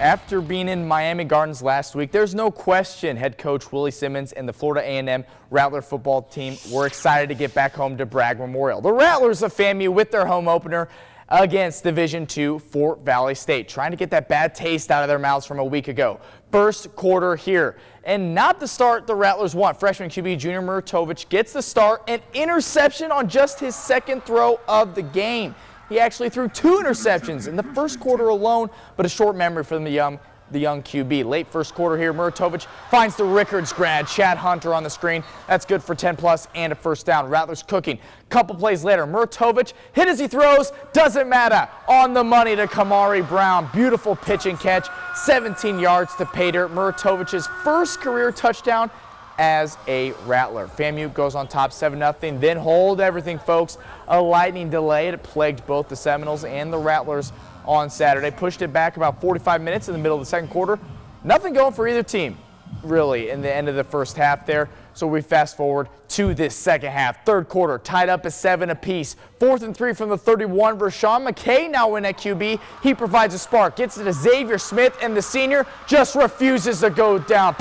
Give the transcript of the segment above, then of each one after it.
After being in Miami Gardens last week, there's no question head coach Willie Simmons and the Florida A&M Rattler football team were excited to get back home to Bragg Memorial. The Rattlers of FAMU with their home opener against Division II Fort Valley State, trying to get that bad taste out of their mouths from a week ago. First quarter here, and not the start the Rattlers want. Freshman QB Junior Miranda gets the start, an interception on just his second throw of the game. He actually threw 2 interceptions in the first quarter alone, but a short memory from the young QB. Late first quarter here, Miranda finds the Rickards grad, Chad Hunter on the screen. That's good for 10+ and a first down. Rattlers cooking. Couple plays later, Miranda hit as he throws, doesn't matter. On the money to Kamari Brown. Beautiful pitch and catch, 17 yards to pay dirt. Miranda's first career touchdown as a Rattler. FAMU goes on top 7-0, then hold everything, folks. A lightning delay. It plagued both the Seminoles and the Rattlers on Saturday. Pushed it back about 45 minutes in the middle of the second quarter. Nothing going for either team, really, in the end of the first half there. So we fast forward to this second half. Third quarter, tied up at 7 apiece. 4th and 3 from the 31. Rashawn McKay now in at QB. He provides a spark. Gets it to Xavier Smith, and the senior just refuses to go down.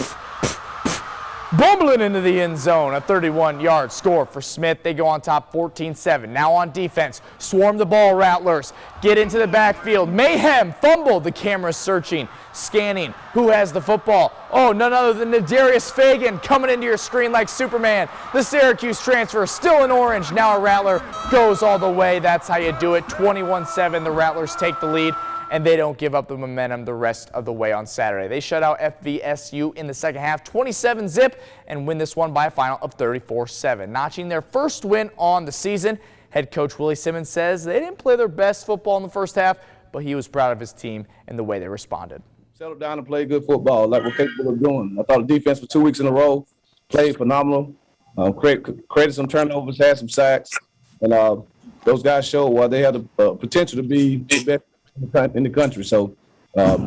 Bumbling into the end zone, a 31-yard score for Smith. They go on top 14-7. Now on defense, swarm the ball, Rattlers. Get into the backfield. Mayhem, fumble. The camera's searching, scanning. Who has the football? Oh, none other than Nadarius Fagan coming into your screen like Superman. The Syracuse transfer still in orange. Now a Rattler goes all the way. That's how you do it. 21-7. The Rattlers take the lead, and they don't give up the momentum the rest of the way on Saturday. They shut out FVSU in the second half, 27-0, and win this one by a final of 34-7. Notching their first win on the season. Head coach Willie Simmons says they didn't play their best football in the first half, but he was proud of his team and the way they responded. Settled down and played good football like we're capable of doing. I thought the defense for 2 weeks in a row played phenomenal. Created some turnovers, had some sacks, and those guys showed why they had the potential to be the best in the country. So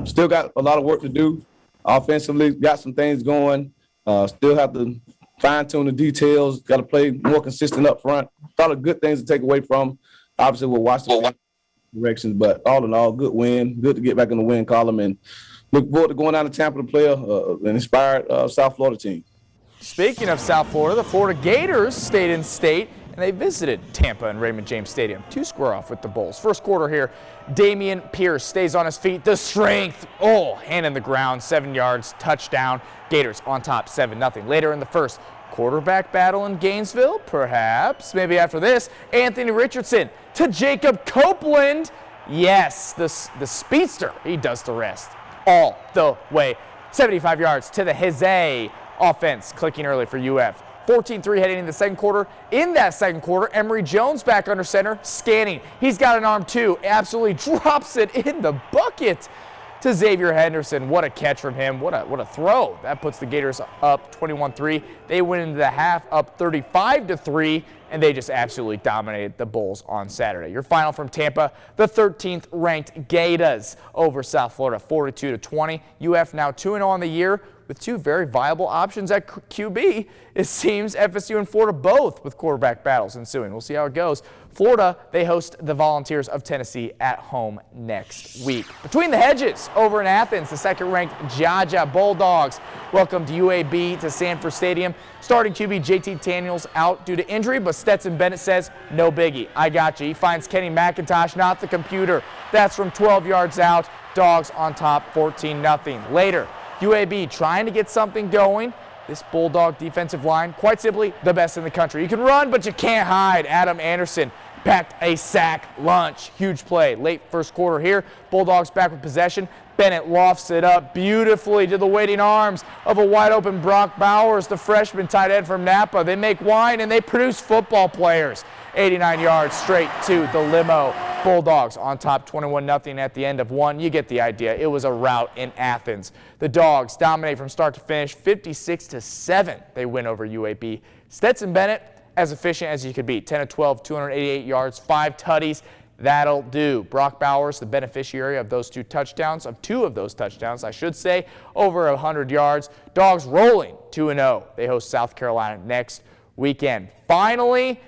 still got a lot of work to do. Offensively, got some things going. Still have to fine-tune the details. Got to play more consistent up front. A lot of good things to take away from. Obviously, we'll watch the directions, but all in all, good win. Good to get back in the win column, and look forward to going down to Tampa to play an inspired South Florida team. Speaking of South Florida, the Florida Gators stayed in state, and they visited Tampa and Raymond James Stadium to square off with the Bulls. First quarter here, Damian Pierce stays on his feet. The strength, hand in the ground, 7 yards, touchdown. Gators on top, 7-0. Later in the first, quarterback battle in Gainesville, perhaps. Maybe after this, Anthony Richardson to Jacob Copeland. Yes, the speedster, he does the rest all the way. 75 yards to the Hizay offense, clicking early for UF. 14-3 heading in the second quarter. In that second quarter, Emory Jones back under center, scanning. He's got an arm too. Absolutely drops it in the bucket to Xavier Henderson. What a catch from him. What a throw. That puts the Gators up 21-3. They went into the half up 35-3, and they just absolutely dominated the Bulls on Saturday. Your final from Tampa, the 13th ranked Gators over South Florida, 42-20. UF now 2-0 on the year, with 2 very viable options at QB. It seems FSU and Florida both with quarterback battles ensuing. We'll see how it goes. Florida, they host the Volunteers of Tennessee at home next week. Between the hedges over in Athens, the second-ranked Georgia Bulldogs welcomed UAB to Sanford Stadium. Starting QB JT Daniels out due to injury, but Stetson Bennett says, no biggie, I got you. He finds Kenny McIntosh, not the computer. That's from 12 yards out. Dogs on top, 14-0. Later, UAB trying to get something going. This Bulldog defensive line, quite simply, the best in the country. You can run, but you can't hide. Adam Anderson packed a sack lunch. Huge play. Late first quarter here. Bulldogs back with possession. Bennett lofts it up beautifully to the waiting arms of a wide-open Brock Bowers, the freshman tight end from Napa. They make wine, and they produce football players. 89 yards straight to the limo. Bulldogs on top 21-0 at the end of one. You get the idea. It was a rout in Athens. The Dogs dominate from start to finish, 56-7. They win over UAB. Stetson Bennett, as efficient as he could be. 10 of 12, 288 yards, 5 tutties. That'll do. Brock Bowers, the beneficiary of those 2 touchdowns, of 2 of those touchdowns, I should say, over 100 yards. Dogs rolling 2-0. They host South Carolina next weekend. Finally,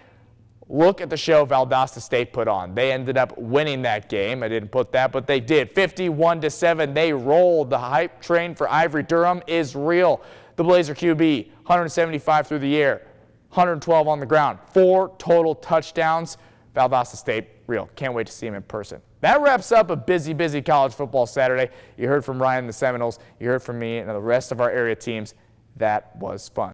Look at the show Valdosta State put on. They ended up winning that game. I didn't put that, but they did. 51-7. They rolled. The hype train for Ivory Durham is real. The Blazer QB, 175 through the air, 112 on the ground, 4 total touchdowns. Valdosta State, real. Can't wait to see him in person. That wraps up a busy college football Saturday. You heard from Ryan and the Seminoles. You heard from me and the rest of our area teams. That was fun.